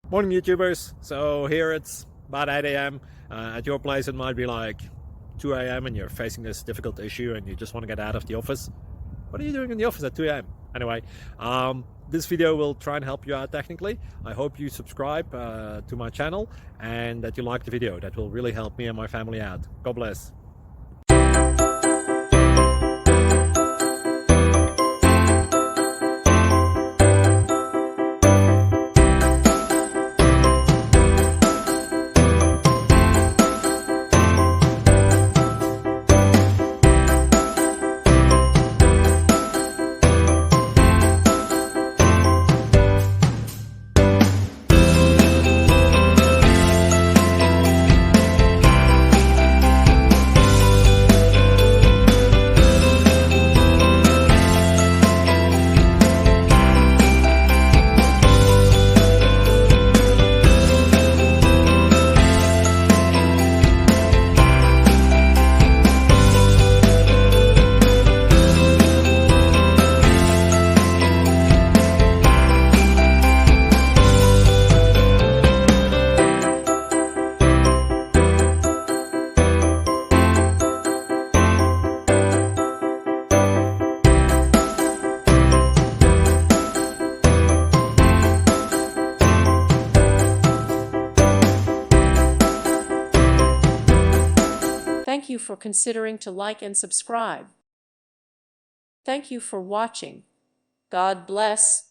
Morning YouTubers. So here it's about 8 a.m. At your place it might be like 2 a.m. and you're facing this difficult issue and you just want to get out of the office. What are you doing in the office at 2 a.m.? Anyway, this video will try and help you out technically. I hope you subscribe to my channel and that you like the video. That will really help me and my family out. God bless. Thank you for considering to like and subscribe. Thank you for watching. God bless.